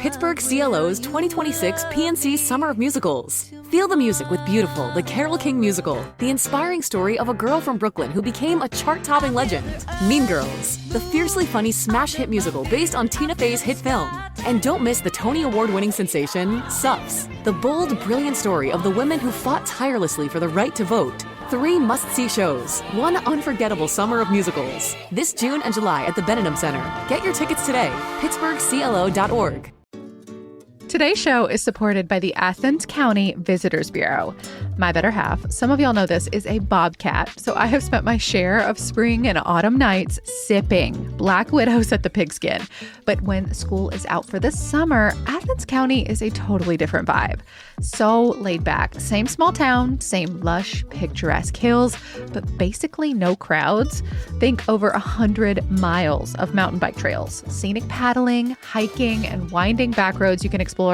Pittsburgh CLO's 2026 PNC Summer of Musicals. Feel the music with Beautiful, the Carole King musical, the inspiring story of a girl from Brooklyn who became a chart-topping legend. Mean Girls, the fiercely funny smash hit musical based on Tina Fey's hit film. And don't miss the Tony Award-winning sensation, Suffs, the bold, brilliant story of the women who fought tirelessly for the right to vote. 3 must-see shows, 1 unforgettable summer of musicals. This June and July at the Benedum Center. Get your tickets today. PittsburghCLO.org. Today's show is supported by the Athens County Visitors Bureau. My better half, some of y'all know this, is a bobcat, so I have spent my share of spring and autumn nights sipping Black Widows at the Pigskin. But when school is out for the summer, Athens County is a totally different vibe. So laid back. Same small town, same lush, picturesque hills, but basically no crowds. Think over 100 miles of mountain bike trails, scenic paddling, hiking, and winding back roads you can explore.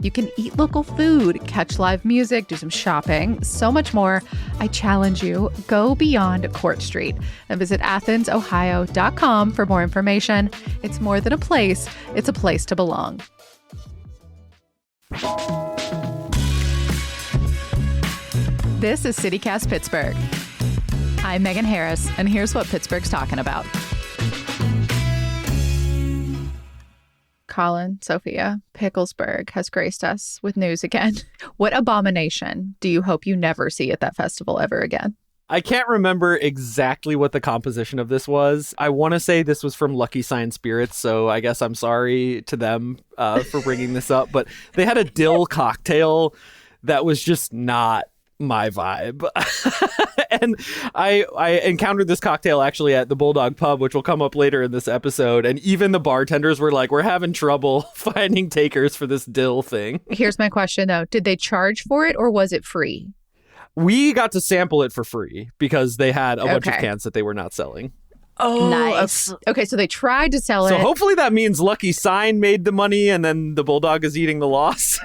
You can eat local food, catch live music, do some shopping, so much more. I challenge you, go beyond Court Street and visit AthensOhio.com for more information. It's more than a place, it's a place to belong. This is CityCast Pittsburgh. I'm Megan Harris, and here's what Pittsburgh's talking about. Colin, Sophia, Picklesburgh has graced us with news again. What abomination do you hope you never see at that festival ever again? I can't remember exactly what the composition of this was. I want to say this was from Lucky Sign Spirits, so I guess I'm sorry to them for bringing this up. But they had a dill cocktail that was just not my vibe. And I encountered this cocktail actually at the Bulldog Pub, which will come up later in this episode. And even the bartenders were like, we're having trouble finding takers for this dill thing. Here's my question, though. Did they charge for it or was it free? We got to sample it for free because they had a bunch of cans that they were not selling. Oh, nice. Okay, so they tried to sell it. So hopefully that means Lucky Sign made the money and then the Bulldog is eating the loss.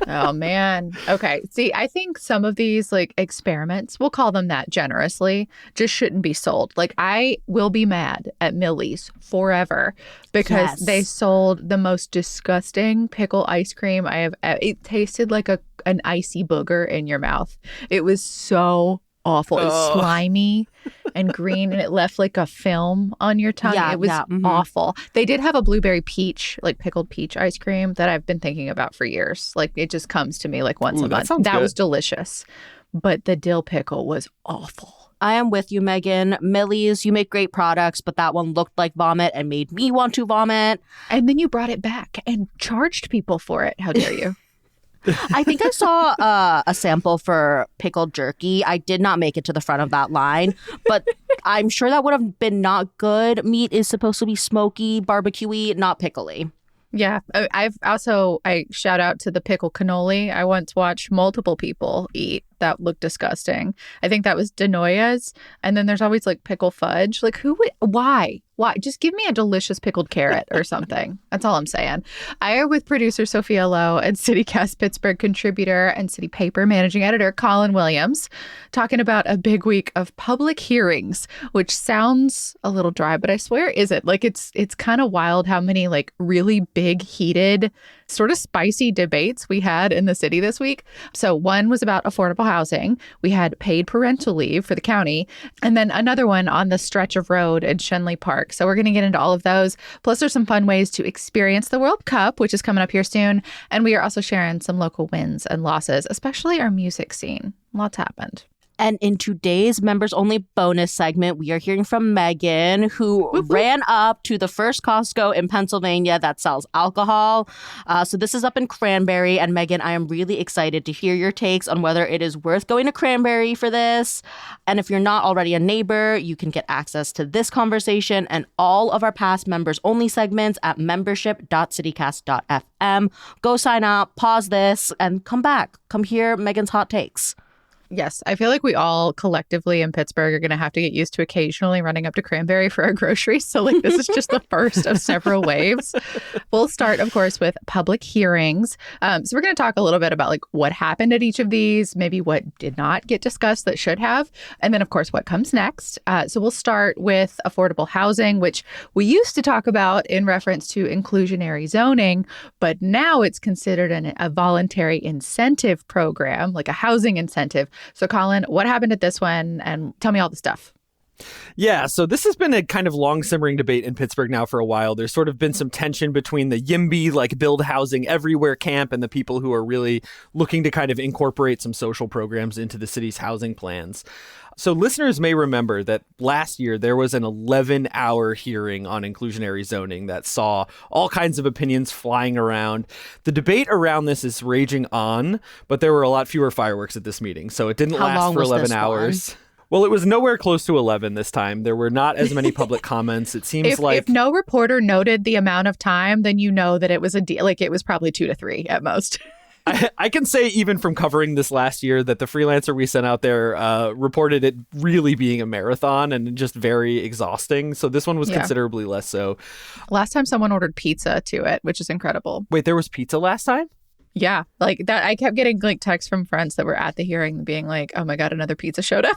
Oh, man. Okay. See, I think some of these like experiments, we'll call them that generously, just shouldn't be sold. Like I will be mad at Millie's forever because they sold the most disgusting pickle ice cream I have. It tasted like an icy booger in your mouth. It was so awful. It was slimy and green and it left like a film on your tongue. It was awful. They did have a blueberry peach, like pickled peach ice cream that I've been thinking about for years. Like it just comes to me like once a month. That was delicious. But the dill pickle was awful. I am with you, Megan. Millie's, you make great products, but that one looked like vomit and made me want to vomit. And then you brought it back and charged people for it. How dare you? I think I saw a sample for pickled jerky. I did not make it to the front of that line, but I'm sure that would have been not good. Meat is supposed to be smoky, barbecuey, not pickly. Yeah. I shout out to the pickle cannoli. I once watched multiple people eat that looked disgusting. I think that was Denoya's. And then there's always like pickle fudge. Like why? Just give me a delicious pickled carrot or something. That's all I'm saying. I am with producer Sophia Lo and CityCast Pittsburgh contributor and City Paper managing editor Colin Williams talking about a big week of public hearings, which sounds a little dry, but I swear it isn't. Like it's kind of wild how many like really big, heated, sort of spicy debates we had in the city this week. So one was about affordable housing. We had paid parental leave for the county, and then another one on the stretch of road in Schenley Park. So we're going to get into all of those. Plus, there's some fun ways to experience the World Cup, which is coming up here soon. And we are also sharing some local wins and losses, especially our music scene. Lots happened. And in today's members-only bonus segment, we are hearing from Megan, who ran up to the first Costco in Pennsylvania that sells alcohol. So this is up in Cranberry. And Megan, I am really excited to hear your takes on whether it is worth going to Cranberry for this. And if you're not already a neighbor, you can get access to this conversation and all of our past members-only segments at membership.citycast.fm. Go sign up, pause this, and come back. Come hear Megan's hot takes. Yes, I feel like we all collectively in Pittsburgh are going to have to get used to occasionally running up to Cranberry for our groceries. So like this is just the first of several waves. We'll start, of course, with public hearings. So we're going to talk a little bit about like what happened at each of these, maybe what did not get discussed that should have, and then of course what comes next. So we'll start with affordable housing, which we used to talk about in reference to inclusionary zoning, but now it's considered a voluntary incentive program, like a housing incentive. So, Colin, what happened at this one? And tell me all the stuff. Yeah, so this has been a kind of long simmering debate in Pittsburgh now for a while. There's sort of been some tension between the YIMBY, like build housing everywhere camp, and the people who are really looking to kind of incorporate some social programs into the city's housing plans. So listeners may remember that last year there was an 11-hour hearing on inclusionary zoning that saw all kinds of opinions flying around. The debate around this is raging on, but there were a lot fewer fireworks at this meeting, so it didn't last for 11 hours. Well, it was nowhere close to 11 this time. There were not as many public comments. It seems if no reporter noted the amount of time, then you know that it was it was probably 2 to 3 at most. I can say even from covering this last year that the freelancer we sent out there reported it really being a marathon and just very exhausting. So this one was considerably less so. Last time someone ordered pizza to it, which is incredible. Wait, there was pizza last time? Yeah, like that. I kept getting like texts from friends that were at the hearing being like, oh my God, another pizza showed up.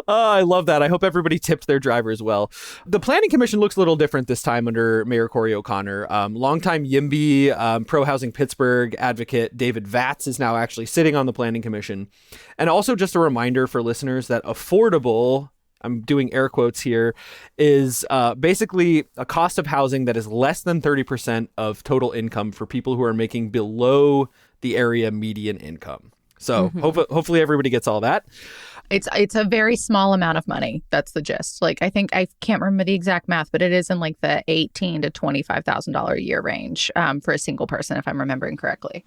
Oh, I love that. I hope everybody tipped their drivers well. The Planning Commission looks a little different this time under Mayor Corey O'Connor. Longtime YIMBY, pro-housing Pittsburgh advocate David Vatz is now actually sitting on the Planning Commission. And also just a reminder for listeners that affordable, I'm doing air quotes here, is basically a cost of housing that is less than 30% of total income for people who are making below the area median income. So hopefully everybody gets all that. It's a very small amount of money. That's the gist. Like, I think I can't remember the exact math, but it is in like the $18,000 to $25,000 a year range for a single person, if I'm remembering correctly.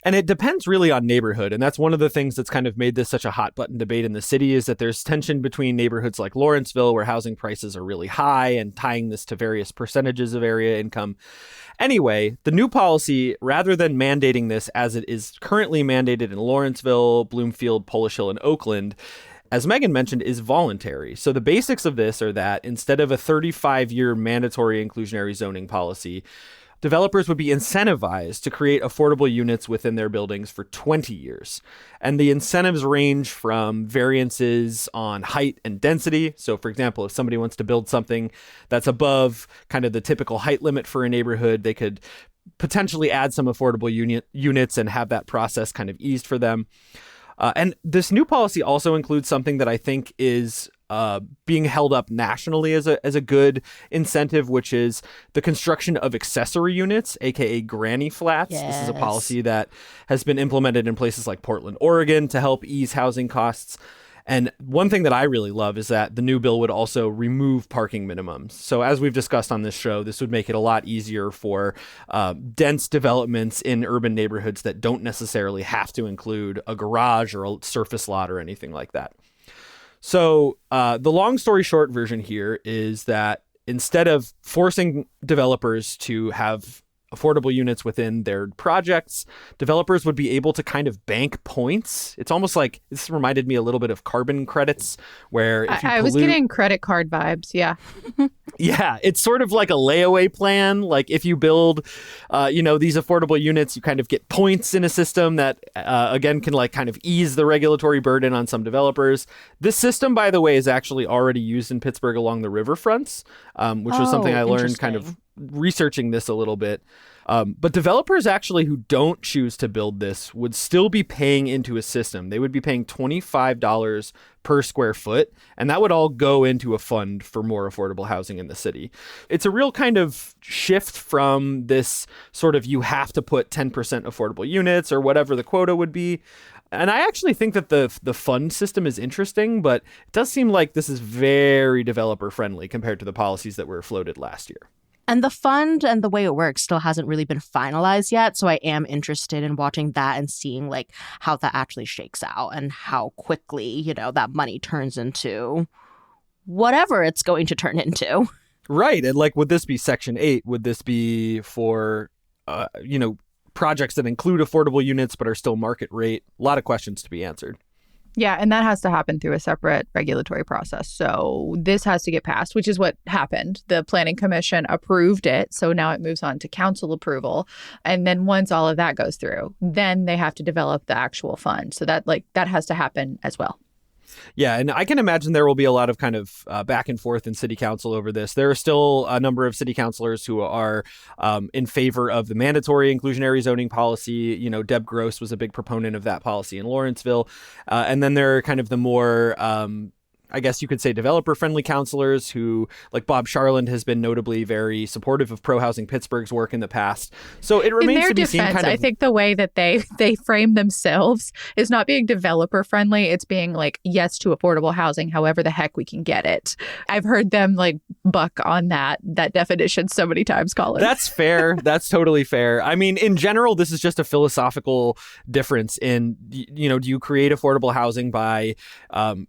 And it depends really on neighborhood. And that's one of the things that's kind of made this such a hot button debate in the city is that there's tension between neighborhoods like Lawrenceville, where housing prices are really high, and tying this to various percentages of area income. Anyway, the new policy, rather than mandating this as it is currently mandated in Lawrenceville, Bloomfield, Polish Hill, and Oakland, as Megan mentioned, is voluntary. So the basics of this are that instead of a 35-year mandatory inclusionary zoning policy, developers would be incentivized to create affordable units within their buildings for 20 years. And the incentives range from variances on height and density. So, for example, if somebody wants to build something that's above kind of the typical height limit for a neighborhood, they could potentially add some affordable units and have that process kind of eased for them. And this new policy also includes something that I think is being held up nationally as a good incentive, which is the construction of accessory units, aka granny flats. Yes. This is a policy that has been implemented in places like Portland, Oregon to help ease housing costs. And one thing that I really love is that the new bill would also remove parking minimums. So as we've discussed on this show, this would make it a lot easier for dense developments in urban neighborhoods that don't necessarily have to include a garage or a surface lot or anything like that. So the long story short version here is that instead of forcing developers to have affordable units within their projects, developers would be able to kind of bank points. It's almost like, this reminded me a little bit of carbon credits, where if you I was getting credit card vibes. Yeah. Yeah, it's sort of like a layaway plan. Like if you build, these affordable units, you kind of get points in a system that, again, can like kind of ease the regulatory burden on some developers. This system, by the way, is actually already used in Pittsburgh along the riverfronts, which was something I learned kind of researching this a little bit. But developers actually who don't choose to build this would still be paying into a system. They would be paying $25 per square foot, and that would all go into a fund for more affordable housing in the city. It's a real kind of shift from this sort of you have to put 10% affordable units or whatever the quota would be. And I actually think that the fund system is interesting, but it does seem like this is very developer friendly compared to the policies that were floated last year. And the fund and the way it works still hasn't really been finalized yet. So I am interested in watching that and seeing like how that actually shakes out and how quickly, that money turns into whatever it's going to turn into. Right. And like, would this be Section 8? Would this be for, projects that include affordable units but are still market rate. A lot of questions to be answered. Yeah, and that has to happen through a separate regulatory process. So this has to get passed, which is what happened. The Planning Commission approved it. So now it moves on to council approval. And then once all of that goes through, then they have to develop the actual fund. So that has to happen as well. Yeah, and I can imagine there will be a lot of kind of back and forth in city council over this. There are still a number of city councilors who are in favor of the mandatory inclusionary zoning policy. You know, Deb Gross was a big proponent of that policy in Lawrenceville. And then there are kind of the more I guess you could say developer-friendly counselors who, like Bob Charland, has been notably very supportive of Pro-Housing Pittsburgh's work in the past. So it remains to be seen. I think the way that they frame themselves is not being developer-friendly. It's being like, yes to affordable housing, however the heck we can get it. I've heard them like buck on that definition so many times, Colin. That's fair. That's totally fair. I mean, in general, this is just a philosophical difference in, you know, do you create affordable housing by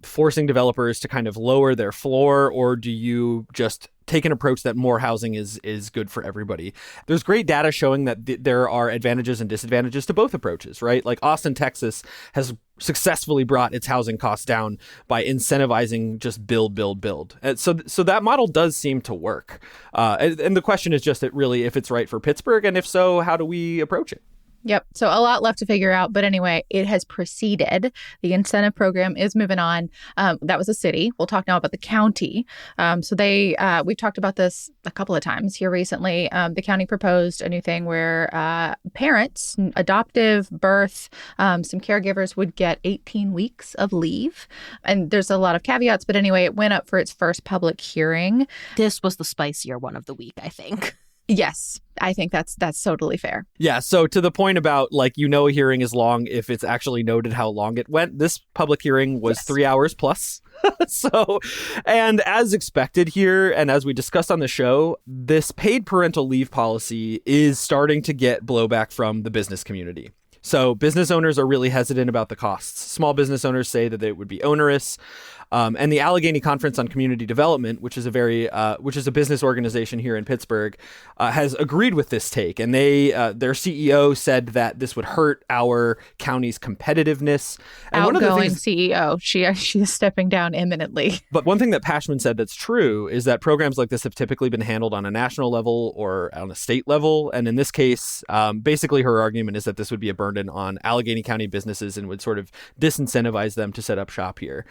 forcing developers to kind of lower their floor, or do you just take an approach that more housing is good for everybody? There's great data showing that there are advantages and disadvantages to both approaches, right? Like Austin, Texas has successfully brought its housing costs down by incentivizing just build. So that model does seem to work. And the question is just that really if it's right for Pittsburgh, and if so, how do we approach it? Yep. So a lot left to figure out. But anyway, it has proceeded. The incentive program is moving on. That was a city. We'll talk now about the county. We've talked about this a couple of times here recently. The county proposed a new thing where parents, adoptive, birth, some caregivers would get 18 weeks of leave. And there's a lot of caveats. But anyway, it went up for its first public hearing. This was the spicier one of the week, I think. Yes, I think that's totally fair. Yeah. So to the point about like, a hearing is long if it's actually noted how long it went. This public hearing was 3 hours plus. So, and as expected here, and as we discussed on the show, this paid parental leave policy is starting to get blowback from the business community. So business owners are really hesitant about the costs. Small business owners say that it would be onerous. And the Allegheny Conference on Community Development, which is a business organization here in Pittsburgh, has agreed with this take. And their CEO said that this would hurt our county's competitiveness. And outgoing CEO, she is stepping down imminently. But one thing that Pashman said that's true is that programs like this have typically been handled on a national level or on a state level. And in this case, basically her argument is that this would be a burden on Allegheny County businesses and would sort of disincentivize them to set up shop here.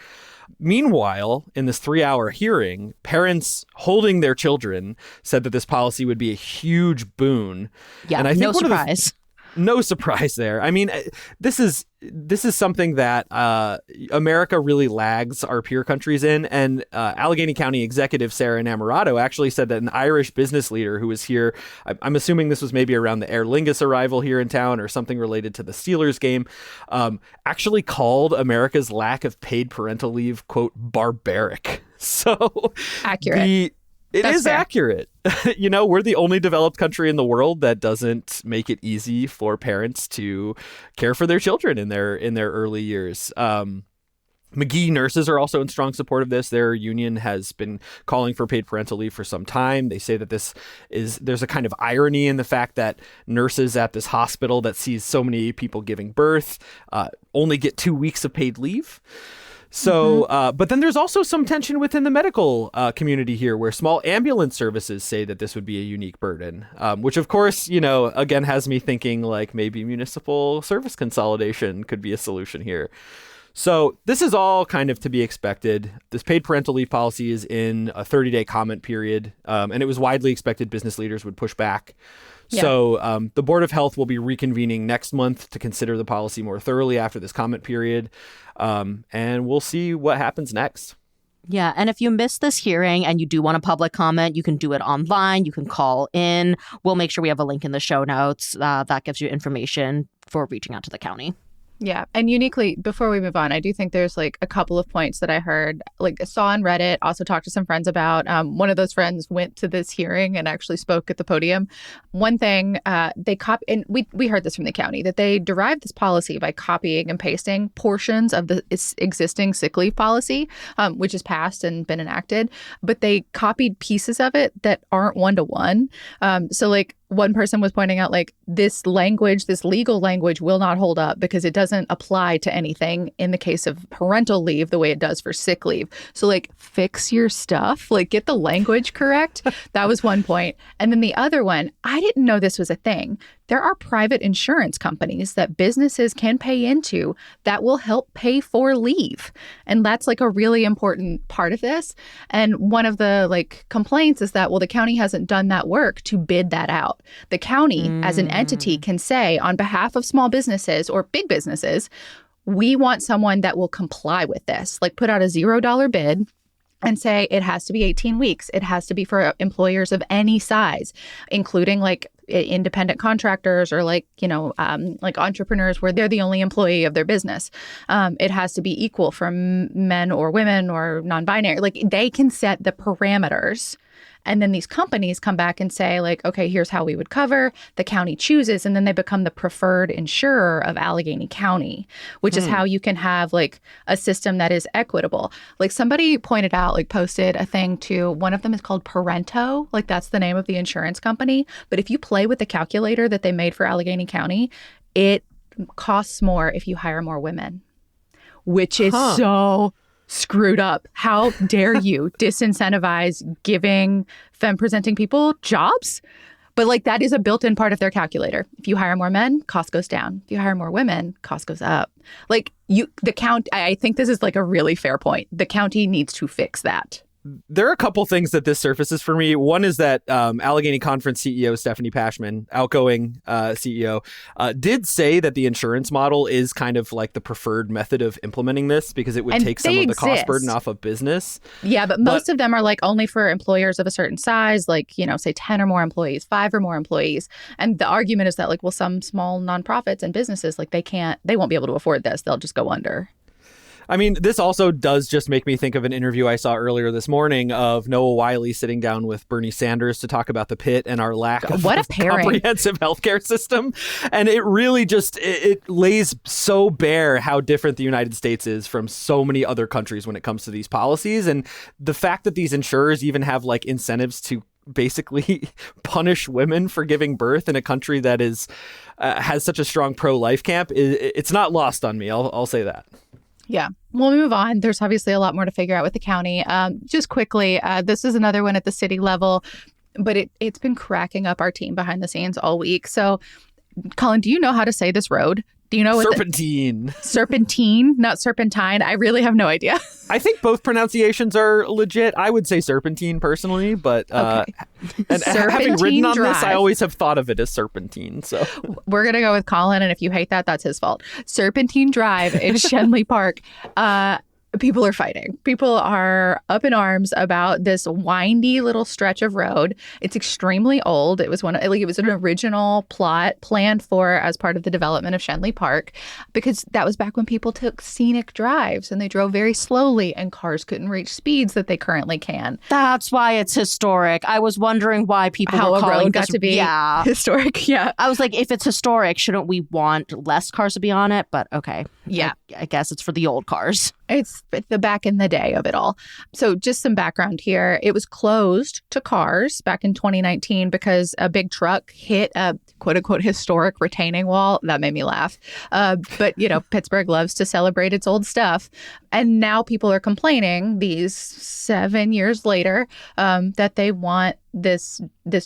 Meanwhile, in this 3-hour hearing, parents holding their children said that this policy would be a huge boon. Yeah, and I think no surprise. No surprise there. I mean, this is something that America really lags our peer countries in. And Allegheny County Executive Sarah Namorato actually said that an Irish business leader who was here, I'm assuming this was maybe around the Aer Lingus arrival here in town or something related to the Steelers game, actually called America's lack of paid parental leave, quote, barbaric. So accurate. That's fair. Accurate. We're the only developed country in the world that doesn't make it easy for parents to care for their children in their early years. McGee nurses are also in strong support of this. Their union has been calling for paid parental leave for some time. They say that there's a kind of irony in the fact that nurses at this hospital that sees so many people giving birth only get 2 weeks of paid leave. So, but then there's also some tension within the medical community here where small ambulance services say that this would be a unique burden, which of course, again, has me thinking like maybe municipal service consolidation could be a solution here. So this is all kind of to be expected. This paid parental leave policy is in a 30-day comment period, and it was widely expected business leaders would push back. Yeah. So the Board of Health will be reconvening next month to consider the policy more thoroughly after this comment period. And we'll see what happens next. Yeah. And if you missed this hearing and you do want a public comment, you can do it online. You can call in. We'll make sure we have a link in the show notes that gives you information for reaching out to the county. Yeah. And uniquely, before we move on, I do think there's like a couple of points that I heard, like saw on Reddit, also talked to some friends about. One of those friends went to this hearing and actually spoke at the podium. One thing they and we heard this from the county, that they derived this policy by copying and pasting portions of the existing sick leave policy, which is passed and been enacted. But they copied pieces of it that aren't one-to-one. So like one person was pointing out like this language, this legal language will not hold up because it doesn't apply to anything in the case of parental leave the way it does for sick leave. So like fix your stuff, like get the language correct. That was one point. And then the other one, I didn't know this was a thing. There are private insurance companies that businesses can pay into that will help pay for leave. And that's like a really important part of this. And one of the like complaints is that, well, the county hasn't done that work to bid that out. The county as an entity can say on behalf of small businesses or big businesses, we want someone that will comply with this, like put out a $0 bid and say it has to be 18 weeks. It has to be for employers of any size, including like independent contractors or like, like entrepreneurs where they're the only employee of their business. It has to be equal for men or women or non-binary. Like they can set the parameters. And then these companies come back and say like, okay, here's how we would cover. The county chooses, and then they become the preferred insurer of Allegheny County, which is how you can have like a system that is equitable. Like somebody pointed out, like posted a thing to, one of them is called Parental, like that's the name of the insurance company. But if you play with the calculator that they made for Allegheny County, it costs more if you hire more women, which is so screwed up. How dare you disincentivize giving femme-presenting people jobs? But like that is a built-in part of their calculator. If you hire more men, cost goes down. If you hire more women, cost goes up. Like I think this is like a really fair point. The county needs to fix that. There are a couple things that this surfaces for me. One is that Allegheny Conference CEO Stephanie Pashman, outgoing CEO, did say that the insurance model is kind of like the preferred method of implementing this because it would take some of the cost burden off of business. Yeah, but most of them are like only for employers of a certain size, like, say 10 or more employees, 5 or more employees. And the argument is that like, well, some small nonprofits and businesses, like they won't be able to afford this. They'll just go under. I mean, this also does just make me think of an interview I saw earlier this morning of Noah Wiley sitting down with Bernie Sanders to talk about the pit and our lack of comprehensive healthcare system. And it really just, it lays so bare how different the United States is from so many other countries when it comes to these policies. And the fact that these insurers even have like incentives to basically punish women for giving birth in a country that is has such a strong pro-life camp, it's not lost on me. I'll say that. Yeah. We'll move on. There's obviously a lot more to figure out with the county. Just quickly, this is another one at the city level, but it's been cracking up our team behind the scenes all week. So, Colin, do you know how to say this road? Do you know what Serpentine. Serpentine, not serpentine. I really have no idea. I think both pronunciations are legit. I would say serpentine personally, but okay. And having ridden on this, I always have thought of it as serpentine. So we're going to go with Colin. And if you hate that, that's his fault. Serpentine Drive in Schenley Park. People are fighting. People are up in arms about this windy little stretch of road. It's extremely old. It was it was an original plot planned for as part of the development of Schenley Park, because that was back when people took scenic drives and they drove very slowly and cars couldn't reach speeds that they currently can. That's why it's historic. I was wondering why people were calling a road got this, to be historic. Yeah. I was like, if it's historic, shouldn't we want less cars to be on it? But okay. Yeah. I guess it's for the old cars. It's the back in the day of it all. So just some background here. It was closed to cars back in 2019 because a big truck hit a quote unquote historic retaining wall. That made me laugh. But, Pittsburgh loves to celebrate its old stuff. And now people are complaining these 7 years later that they want this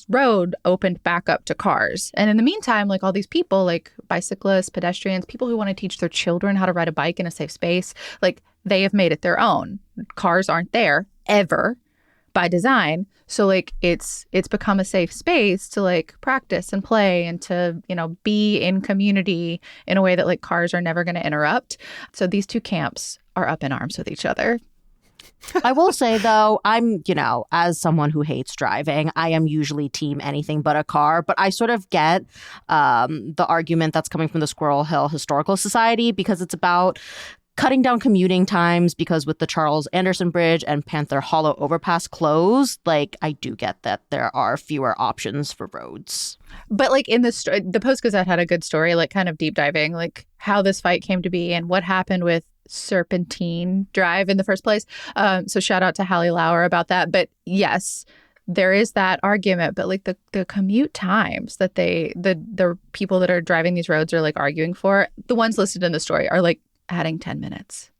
road opened back up to cars. And in the meantime, like all these people, like bicyclists, pedestrians, people who want to teach their children how to ride a bike in a safe space, like they have made it their own. Cars aren't there ever by design. So like it's become a safe space to like practice and play and to, be in community in a way that like cars are never going to interrupt. So these two camps are up in arms with each other. I will say, though, I'm, as someone who hates driving, I am usually team anything but a car. But I sort of get the argument that's coming from the Squirrel Hill Historical Society, because it's about cutting down commuting times, because with the Charles Anderson Bridge and Panther Hollow overpass closed, like I do get that there are fewer options for roads. But like in the Post-Gazette had a good story, like kind of deep diving, like how this fight came to be and what happened with Serpentine Drive in the first place. So shout out to Hallie Lauer about that. But yes, there is that argument, but like the commute times that the people that are driving these roads are like arguing for, the ones listed in the story are like adding 10 minutes.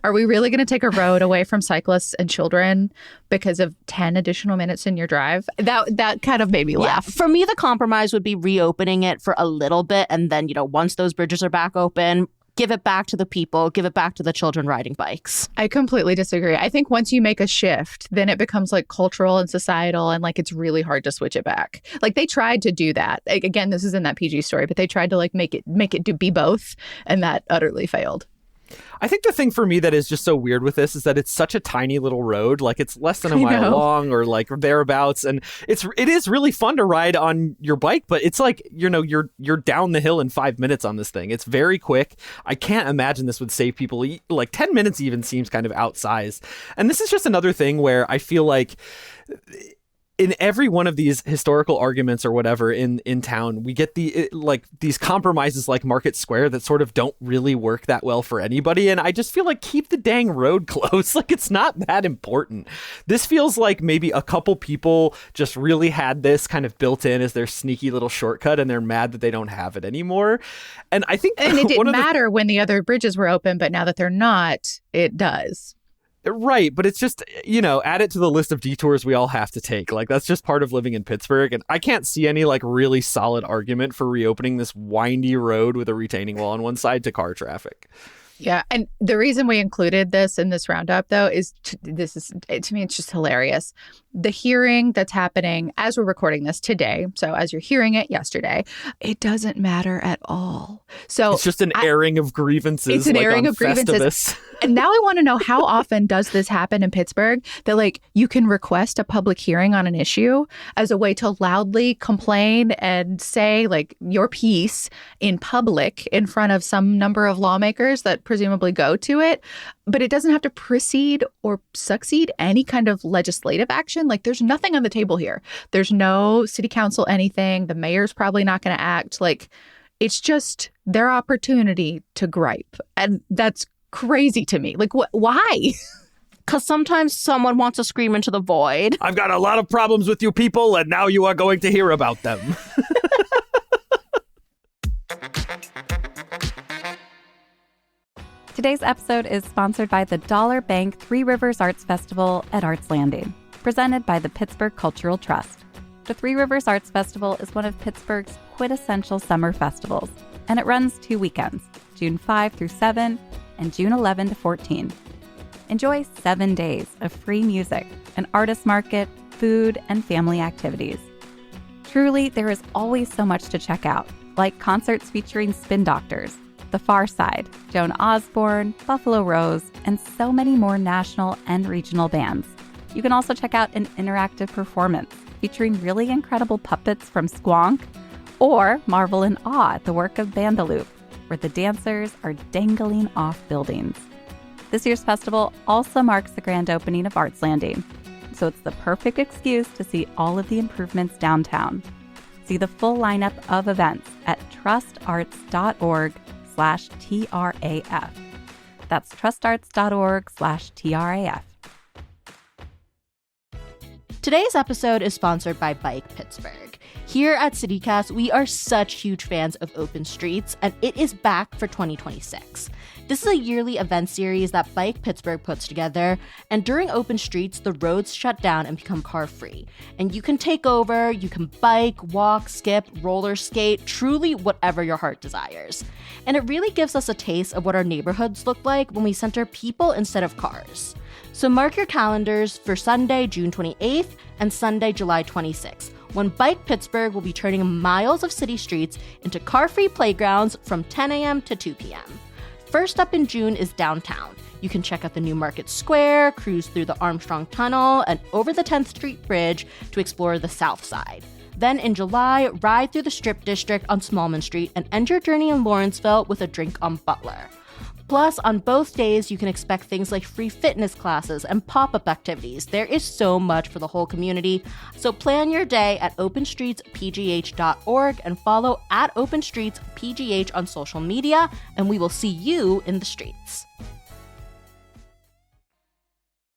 Are we really going to take a road away from cyclists and children because of 10 additional minutes in your drive? That kind of made me laugh. Yeah, for me, the compromise would be reopening it for a little bit. And then, once those bridges are back open, give it back to the people, give it back to the children riding bikes. I completely disagree. I think once you make a shift, then it becomes like cultural and societal, and like it's really hard to switch it back. Like they tried to do that. Like, again, this is in that PG story, but they tried to like make it be both, and that utterly failed. I think the thing for me that is just so weird with this is that it's such a tiny little road. Like it's less than a mile long or like thereabouts. And it is really fun to ride on your bike, but it's like, you're down the hill in 5 minutes on this thing. It's very quick. I can't imagine this would save people. Like 10 minutes even seems kind of outsized. And this is just another thing where I feel like in every one of these historical arguments or whatever in town, we get these compromises like Market Square that sort of don't really work that well for anybody. And I just feel like keep the dang road closed. Like it's not that important. This feels like maybe a couple people just really had this kind of built in as their sneaky little shortcut, and they're mad that they don't have it anymore. And I think it didn't matter when the other bridges were open, but now that they're not, it does. Right, but it's just, add it to the list of detours we all have to take. Like, that's just part of living in Pittsburgh, and I can't see any, like, really solid argument for reopening this windy road with a retaining wall on one side to car traffic. Yeah, and the reason we included this in this roundup, though, is to me, it's just hilarious. The hearing that's happening as we're recording this today, so as you're hearing it yesterday, it doesn't matter at all. So it's just an airing of grievances. It's an airing of grievances. And now I want to know, how often does this happen in Pittsburgh that like you can request a public hearing on an issue as a way to loudly complain and say like your piece in public in front of some number of lawmakers that presumably go to it, but it doesn't have to precede or succeed any kind of legislative action. Like there's nothing on the table here. There's no city council anything. The mayor's probably not going to act. Like it's just their opportunity to gripe. And that's crazy to me. Like, why? Because sometimes someone wants to scream into the void. I've got a lot of problems with you people, and now you are going to hear about them. Today's episode is sponsored by the Dollar Bank Three Rivers Arts Festival at Arts Landing, presented by the Pittsburgh Cultural Trust. The Three Rivers Arts Festival is one of Pittsburgh's quintessential summer festivals, and it runs 2 weekends, June 5 through 7 and June 11 to 14. Enjoy 7 days of free music, an artist market, food, and family activities. Truly, there is always so much to check out, like concerts featuring Spin Doctors, The Far Side, Joan Osborne, Buffalo Rose, and so many more national and regional bands. You can also check out an interactive performance featuring really incredible puppets from Squonk, or marvel in awe at the work of Bandaloop, where the dancers are dangling off buildings. This year's festival also marks the grand opening of Arts Landing, so it's the perfect excuse to see all of the improvements downtown. See the full lineup of events at trustarts.org/TRAF. That's trustarts.org/TRAF. Today's episode is sponsored by Bike Pittsburgh. Here at CityCast, we are such huge fans of Open Streets, and it is back for 2026. This is a yearly event series that Bike Pittsburgh puts together, and during Open Streets, the roads shut down and become car-free. And you can take over, you can bike, walk, skip, roller skate, truly whatever your heart desires. And it really gives us a taste of what our neighborhoods look like when we center people instead of cars. So mark your calendars for Sunday, June 28th and Sunday, July 26th, when Bike Pittsburgh will be turning miles of city streets into car-free playgrounds from 10 a.m. to 2 p.m. First up in June is downtown. You can check out the new Market Square, cruise through the Armstrong Tunnel, and over the 10th Street Bridge to explore the South Side. Then in July, ride through the Strip District on Smallman Street and end your journey in Lawrenceville with a drink on Butler. Plus, on both days, you can expect things like free fitness classes and pop-up activities. There is so much for the whole community. So plan your day at openstreetspgh.org and follow at openstreetspgh on social media, and we will see you in the streets.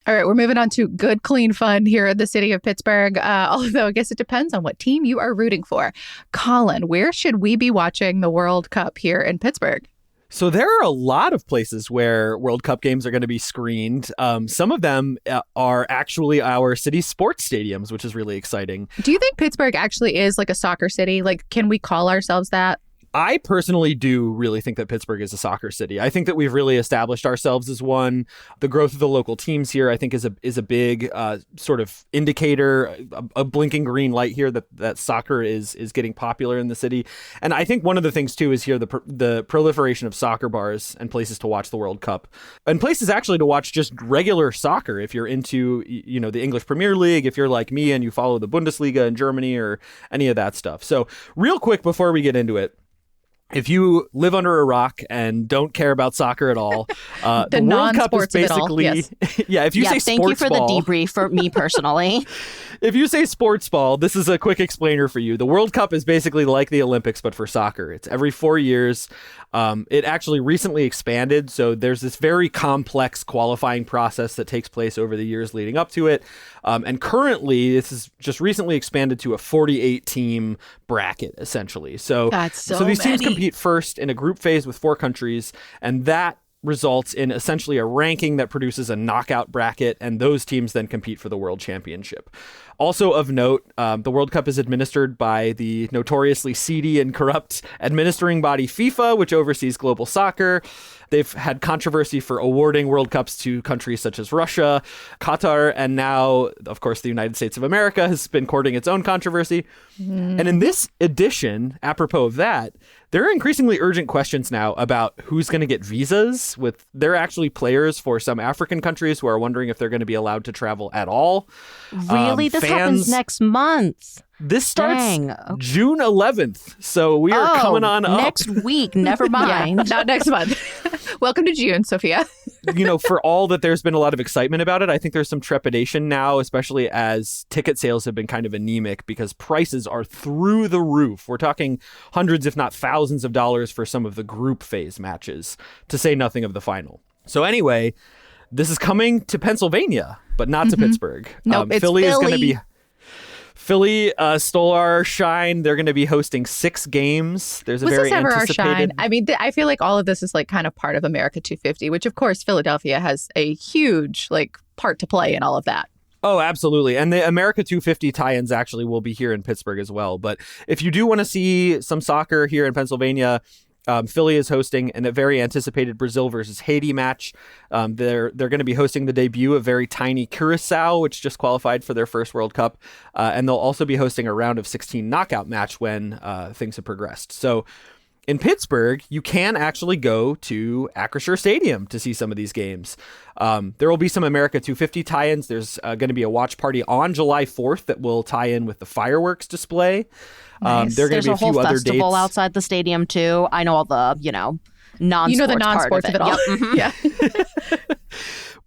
All right, we're moving on to good, clean fun here in the city of Pittsburgh, although I guess it depends on what team you are rooting for. Colin, where should we be watching the World Cup here in Pittsburgh? So there are a lot of places where World Cup games are going to be screened. Some of them are actually our city sports stadiums, which is really exciting. Do you think Pittsburgh actually is like a soccer city? Like, can we call ourselves that? I personally do really think that Pittsburgh is a soccer city. I think that we've really established ourselves as one. The growth of the local teams here, I think, is a big sort of indicator, a blinking green light here that soccer is getting popular in the city. And I think one of the things too is here the proliferation of soccer bars and places to watch the World Cup, and places actually to watch just regular soccer if you're into the English Premier League, if you're like me and you follow the Bundesliga in Germany or any of that stuff. So real quick before we get into it, if you live under a rock and don't care about soccer at all, the World Cup is basically, if you say sports ball. Thank you for the debrief for me personally. If you say sports ball, this is a quick explainer for you. The World Cup is basically like the Olympics, but for soccer. It's every 4 years. It actually recently expanded, so there's this very complex qualifying process that takes place over the years leading up to it. And currently, this is just recently expanded to a 48-team bracket, essentially. So these teams compete first in a group phase with 4 countries, and that results in essentially a ranking that produces a knockout bracket, and those teams then compete for the World Championship. Also of note, the World Cup is administered by the notoriously seedy and corrupt administering body FIFA, which oversees global soccer. They've had controversy for awarding World Cups to countries such as Russia, Qatar, and now, of course, the United States of America has been courting its own controversy. And in this edition, apropos of that, there are increasingly urgent questions now about who's going to get visas. There are actually players for some African countries who are wondering if they're going to be allowed to travel at all. Really? This happens next month. This starts June 11th, so we are coming on up. Next week, never mind. Not next month. Welcome to June, Sophia. For all that there's been a lot of excitement about it, I think there's some trepidation now, especially as ticket sales have been kind of anemic because prices are through the roof. We're talking hundreds, if not thousands of dollars for some of the group phase matches, to say nothing of the final. So anyway, this is coming to Pennsylvania, but not to Pittsburgh. Nope, it's Philly is going to be... Philly stole our shine. They're going to be hosting 6 games. There's a Was very this ever anticipated... our shine? I mean, I feel like all of this is like kind of part of America 250, which of course Philadelphia has a huge part to play in all of that. Oh, absolutely. And the America 250 tie-ins actually will be here in Pittsburgh as well. But if you do want to see some soccer here in Pennsylvania, Philly is hosting a very anticipated Brazil versus Haiti match. They're going to be hosting the debut of very tiny Curacao, which just qualified for their first World Cup. And they'll also be hosting a round of 16 knockout match when things have progressed. So in Pittsburgh, you can actually go to Acrisure Stadium to see some of these games. There will be some America 250 tie-ins. There's going to be a watch party on July 4th that will tie in with the fireworks display. Nice. There are going to be a few other dates. There's a whole festival outside the stadium, too. I know all the, non-sports, the non-sports part of it all. Yep. Yeah.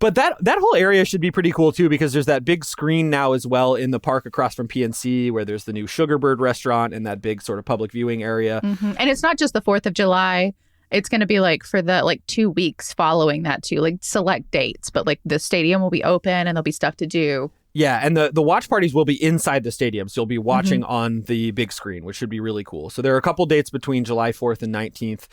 But that whole area should be pretty cool, too, because there's that big screen now as well in the park across from PNC where there's the new Sugarbird restaurant and that big sort of public viewing area. Mm-hmm. And it's not just the 4th of July. It's going to be for the 2 weeks following that, too, select dates. But the stadium will be open and there'll be stuff to do. Yeah, and the watch parties will be inside the stadium, so you'll be watching on the big screen, which should be really cool. So there are a couple dates between July 4th and 19th.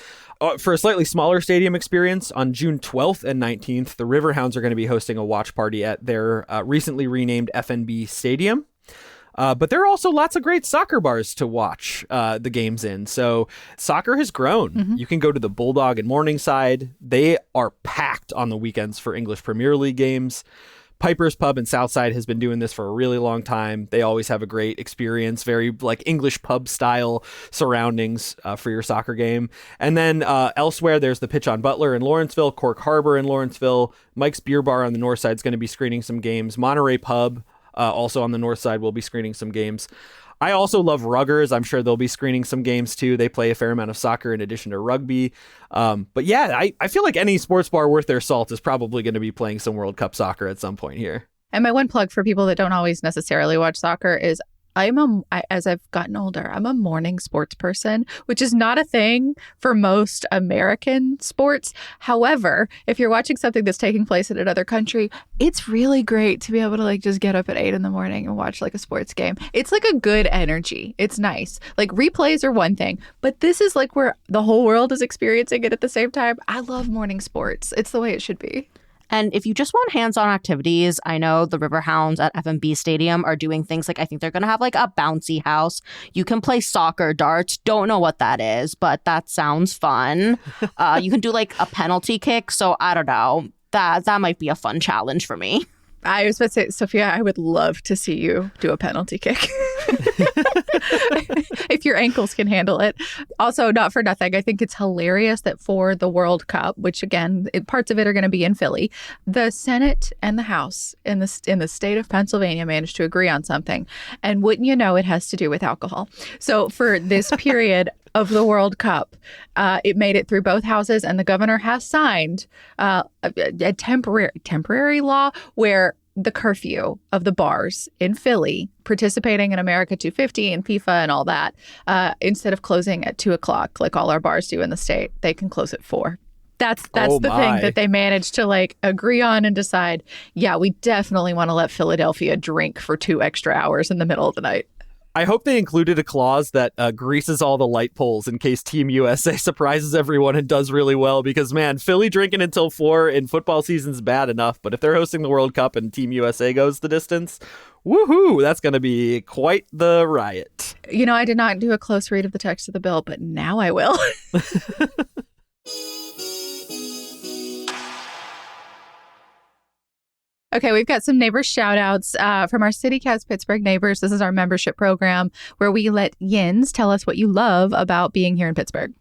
For a slightly smaller stadium experience, on June 12th and 19th, the Riverhounds are going to be hosting a watch party at their recently renamed FNB Stadium. But there are also lots of great soccer bars to watch the games in. So soccer has grown. You can go to the Bulldog in Morningside. They are packed on the weekends for English Premier League games. Piper's Pub in Southside has been doing this for a really long time. They always have a great experience, very English pub style surroundings for your soccer game. And then elsewhere, there's the Pitch on Butler in Lawrenceville, Cork Harbor in Lawrenceville, Mike's Beer Bar on the north side is going to be screening some games. Monterey Pub, also on the north side, will be screening some games. I also love Ruggers. I'm sure they'll be screening some games too. They play a fair amount of soccer in addition to rugby. But yeah, I feel like any sports bar worth their salt is probably going to be playing some World Cup soccer at some point here. And my one plug for people that don't always necessarily watch soccer is as I've gotten older, I'm a morning sports person, which is not a thing for most American sports. However, if you're watching something that's taking place in another country, it's really great to be able to like just get up at 8 a.m. and watch like a sports game. It's like a good energy. It's nice. Like replays are one thing, but this is like where the whole world is experiencing it at the same time. I love morning sports. It's the way it should be. And if you just want hands-on activities, I know the Riverhounds at FMB Stadium are doing things like I think they're going to have like a bouncy house. You can play soccer, darts. Don't know what that is, but that sounds fun. You can do like a penalty kick. So I don't know. That might be a fun challenge for me. I was about to say, Sophia, I would love to see you do a penalty kick. If your ankles can handle it. Also, not for nothing, I think it's hilarious that for the World Cup, which again, parts of it are going to be in Philly, the Senate and the House in the state of Pennsylvania managed to agree on something. And wouldn't you know, it has to do with alcohol. So for this period of the World Cup, it made it through both houses, and the governor has signed a temporary law where the curfew of the bars in Philly, participating in America 250 and FIFA and all that, instead of closing at 2:00 like all our bars do in the state, they can close at 4. That's the thing that they managed to like agree on and decide, yeah, we definitely want to let Philadelphia drink for 2 extra hours in the middle of the night. I hope they included a clause that greases all the light poles in case Team USA surprises everyone and does really well. Because, man, Philly drinking until 4 in football season's bad enough. But if they're hosting the World Cup and Team USA goes the distance, woohoo, that's going to be quite the riot. You know, I did not do a close read of the text of the bill, but now I will. Okay, we've got some neighbor shout outs from our CityCast Pittsburgh neighbors. This is our membership program where we let yins tell us what you love about being here in Pittsburgh.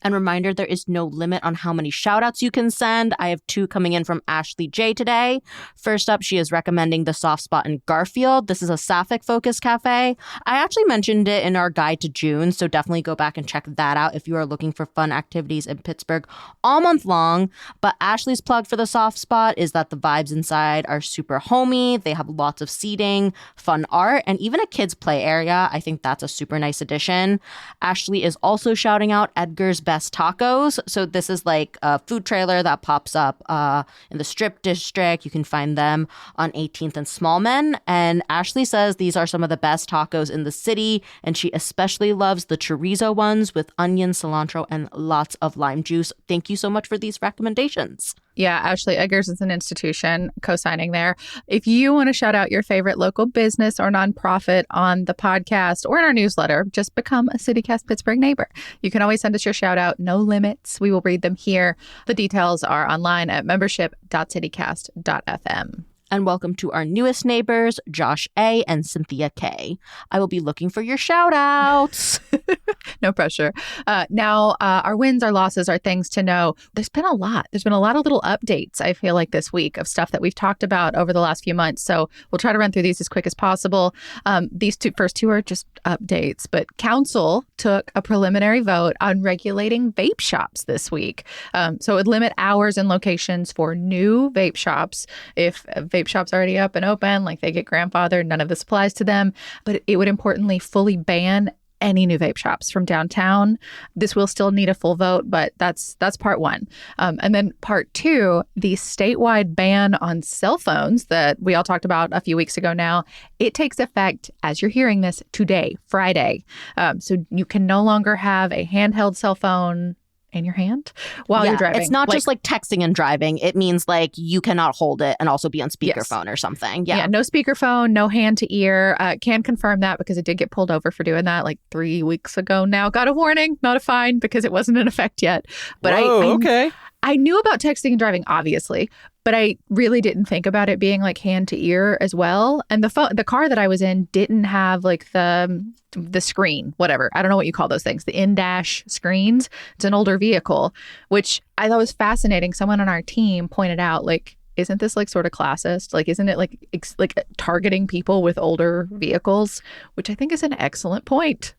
And reminder, there is no limit on how many shout outs you can send. I have 2 coming in from Ashley J today. First up, she is recommending the Soft Spot in Garfield. This is a Sapphic-focused cafe. I actually mentioned it in our guide to June, so definitely go back and check that out if you are looking for fun activities in Pittsburgh all month long. But Ashley's plug for the Soft Spot is that the vibes inside are super homey. They have lots of seating, fun art, and even a kids' play area. I think that's a super nice addition. Ashley is also shouting out Edgar's Best Tacos. So this is like a food trailer that pops up in the Strip District. You can find them on 18th and Smallman. And Ashley says these are some of the best tacos in the city, and she especially loves the chorizo ones with onion, cilantro, and lots of lime juice. Thank you so much for these recommendations. Yeah, Ashley, Eggers is an institution, co-signing there. If you want to shout out your favorite local business or nonprofit on the podcast or in our newsletter, just become a CityCast Pittsburgh neighbor. You can always send us your shout out, no limits. We will read them here. The details are online at membership.citycast.fm. And welcome to our newest neighbors, Josh A. and Cynthia K. I will be looking for your shout outs. No pressure. Now, our wins, our losses, our things to know. There's been a lot. There's been a lot of little updates, I feel like, this week of stuff that we've talked about over the last few months. So we'll try to run through these as quick as possible. These first two are just updates, but council took a preliminary vote on regulating vape shops this week. So it would limit hours and locations for new vape shops. If vape shops already up and open, like they get grandfathered, none of this applies to them. But it would importantly fully ban any new vape shops from downtown. This will still need a full vote, but that's part one. And then part two, the statewide ban on cell phones that we all talked about a few weeks ago now, it takes effect as you're hearing this today, Friday. So you can no longer have a handheld cell phone in your hand while you're driving. It's not just like texting and driving. It means like you cannot hold it and also be on speakerphone or something. Yeah, no speakerphone, no hand to ear. Can confirm that because it did get pulled over for doing that like 3 weeks ago now. Got a warning, not a fine because it wasn't in effect yet. But okay. I knew about texting and driving, obviously, but I really didn't think about it being like hand to ear as well. And the car that I was in didn't have like the screen, whatever. I don't know what you call those things, the in-dash screens. It's an older vehicle, which I thought was fascinating. Someone on our team pointed out, like, isn't this like sort of classist? Like, isn't it like targeting people with older vehicles? Which I think is an excellent point.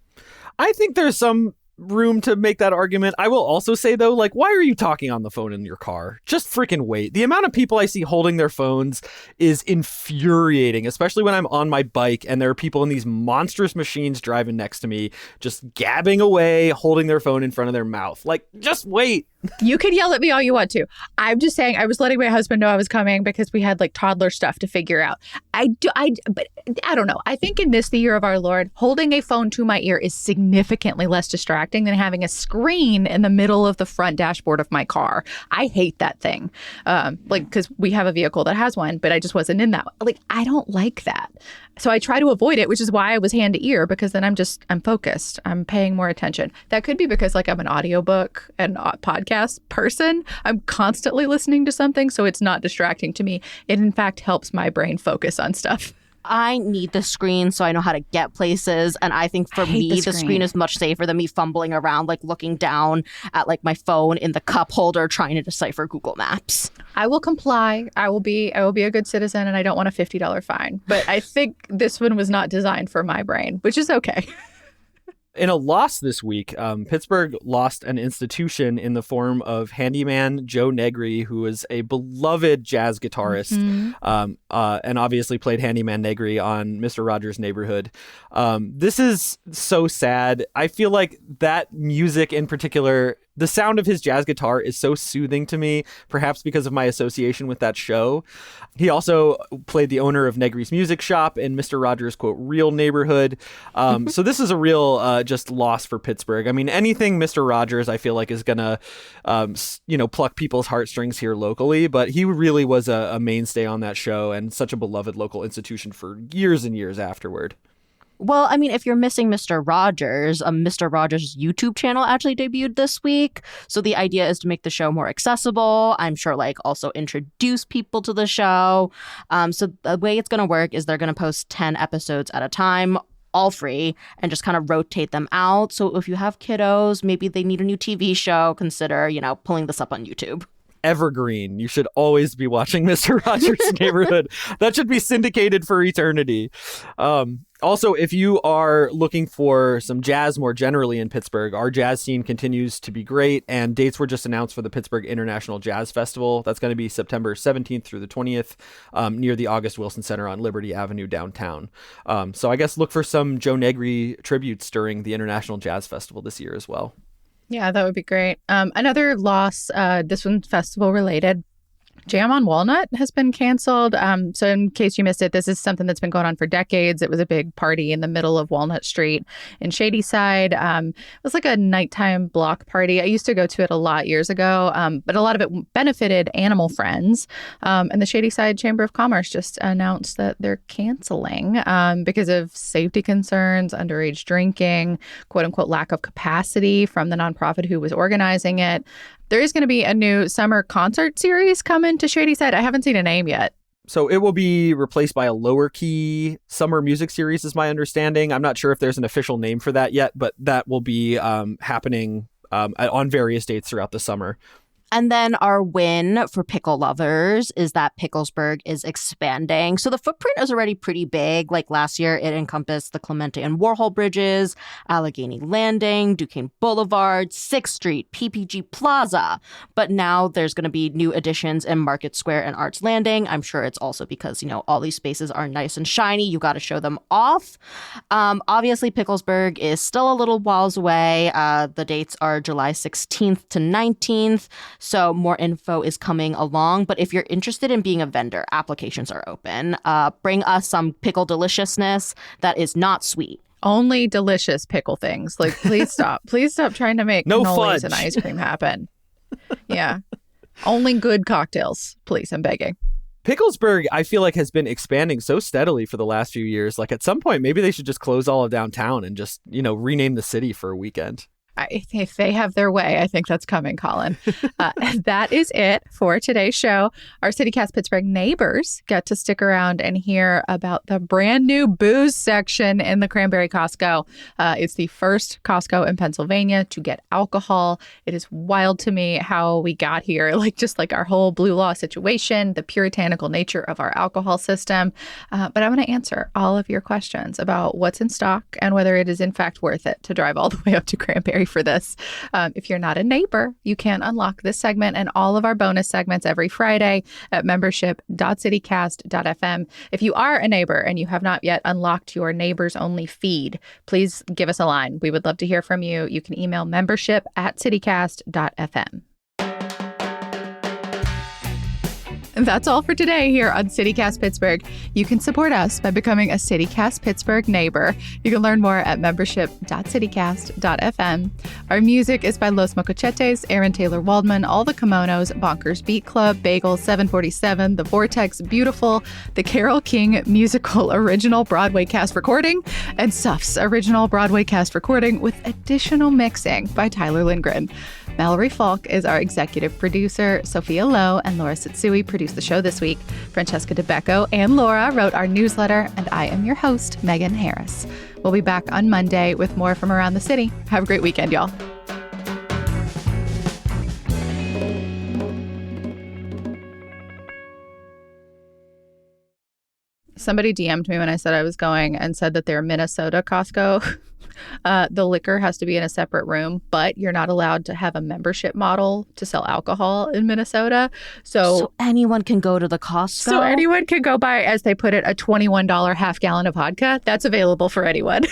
I think there's some room to make that argument. I will also say, though, like, why are you talking on the phone in your car? Just freaking wait. The amount of people I see holding their phones is infuriating, especially when I'm on my bike and there are people in these monstrous machines driving next to me, just gabbing away, holding their phone in front of their mouth. Like, just wait. You can yell at me all you want to. I'm just saying, I was letting my husband know I was coming because we had like toddler stuff to figure out. But I don't know. I think in this, the year of our Lord, holding a phone to my ear is significantly less distracting than having a screen in the middle of the front dashboard of my car. I hate that thing. Because we have a vehicle that has one, but I just wasn't in that. Like, I don't like that. So I try to avoid it, which is why I was hand to ear, because then I'm focused. I'm paying more attention. That could be because like I'm an audiobook and podcast person. I'm constantly listening to something, so it's not distracting to me. It in fact helps my brain focus on stuff. I need the screen so I know how to get places. And I think for me, the screen is much safer than me fumbling around, like looking down at like my phone in the cup holder trying to decipher Google Maps. I will comply. I will be a good citizen, and I don't want a $50 fine. But I think this one was not designed for my brain, which is okay. In a loss this week, Pittsburgh lost an institution in the form of handyman Joe Negri, who was a beloved jazz guitarist, and obviously played handyman Negri on Mr. Rogers' Neighborhood. This is so sad. I feel like that music in particular, the sound of his jazz guitar is so soothing to me, perhaps because of my association with that show. He also played the owner of Negri's Music Shop in Mr. Rogers' quote, real neighborhood. So this is a real just loss for Pittsburgh. I mean, anything Mr. Rogers, I feel like, is going to, pluck people's heartstrings here locally. But he really was a mainstay on that show and such a beloved local institution for years and years afterward. Well, I mean, if you're missing Mr. Rogers, Mr. Rogers' YouTube channel actually debuted this week. So the idea is to make the show more accessible. I'm sure, like, also introduce people to the show. So the way it's going to work is they're going to post 10 episodes at a time, all free, and just kind of rotate them out. So if you have kiddos, maybe they need a new TV show, consider, pulling this up on YouTube. Evergreen. You should always be watching Mr. Rogers' Neighborhood. That should be syndicated for eternity. Also, if you are looking for some jazz more generally in Pittsburgh, our jazz scene continues to be great, and dates were just announced for the Pittsburgh International Jazz Festival. That's going to be September 17th through the 20th near the August Wilson Center on Liberty Avenue downtown. So I guess look for some Joe Negri tributes during the International Jazz Festival this year as well. Yeah, that would be great. Another loss, this one's festival related. Jam on Walnut has been canceled. So in case you missed it, this is something that's been going on for decades. It was a big party in the middle of Walnut Street in Shadyside. It was like a nighttime block party. I used to go to it a lot years ago, but a lot of it benefited animal friends. And the Shadyside Chamber of Commerce just announced that they're canceling because of safety concerns, underage drinking, quote unquote, lack of capacity from the nonprofit who was organizing it. There is going to be a new summer concert series coming to Shadyside. I haven't seen a name yet. So it will be replaced by a lower key summer music series, is my understanding. I'm not sure if there's an official name for that yet, but that will be happening on various dates throughout the summer. And then our win for pickle lovers is that Picklesburgh is expanding. So the footprint is already pretty big. Like last year, it encompassed the Clemente and Warhol bridges, Allegheny Landing, Duquesne Boulevard, 6th Street, PPG Plaza. But now there's going to be new additions in Market Square and Arts Landing. I'm sure it's also because, all these spaces are nice and shiny. You got to show them off. Obviously, Picklesburgh is still a little whiles away. The dates are July 16th to 19th. So more info is coming along. But if you're interested in being a vendor, applications are open. Bring us some pickle deliciousness that is not sweet. Only delicious pickle things. Like, please stop. Please stop trying to make no cannolis fudge and ice cream happen. Yeah. Only good cocktails, please. I'm begging. Picklesburgh, I feel like, has been expanding so steadily for the last few years. Like, at some point, maybe they should just close all of downtown and just, rename the city for a weekend. If they have their way, I think that's coming, Colin. That is it for today's show. Our CityCast Pittsburgh neighbors get to stick around and hear about the brand new booze section in the Cranberry Costco. It's the first Costco in Pennsylvania to get alcohol. It is wild to me how we got here, just like our whole blue law situation, the puritanical nature of our alcohol system. But I'm going to answer all of your questions about what's in stock and whether it is in fact worth it to drive all the way up to Cranberry for this. If you're not a neighbor, you can unlock this segment and all of our bonus segments every Friday at membership.citycast.fm. If you are a neighbor and you have not yet unlocked your neighbors only feed, please give us a line. We would love to hear from you. You can email membership@citycast.fm. And that's all for today here on CityCast Pittsburgh. You can support us by becoming a CityCast Pittsburgh neighbor. You can learn more at membership.citycast.fm. Our music is by Los Mocochetes, Aaron Taylor Waldman, All the Kimonos, Bonkers Beat Club, Bagel 747, The Vortex Beautiful, the Carole King musical original Broadway cast recording, and Suff's original Broadway cast recording with additional mixing by Tyler Lindgren. Mallory Falk is our executive producer. Sophia Lo and Laura Satsui produced the show this week. Francesca DeBecco and Laura wrote our newsletter, and I am your host, Megan Harris. We'll be back on Monday with more from around the city. Have a great weekend, y'all. Somebody DM'd me when I said I was going and said that their Minnesota Costco, the liquor has to be in a separate room, but you're not allowed to have a membership model to sell alcohol in Minnesota. So anyone can go to the Costco? So anyone can go buy, as they put it, a $21 half gallon of vodka. That's available for anyone.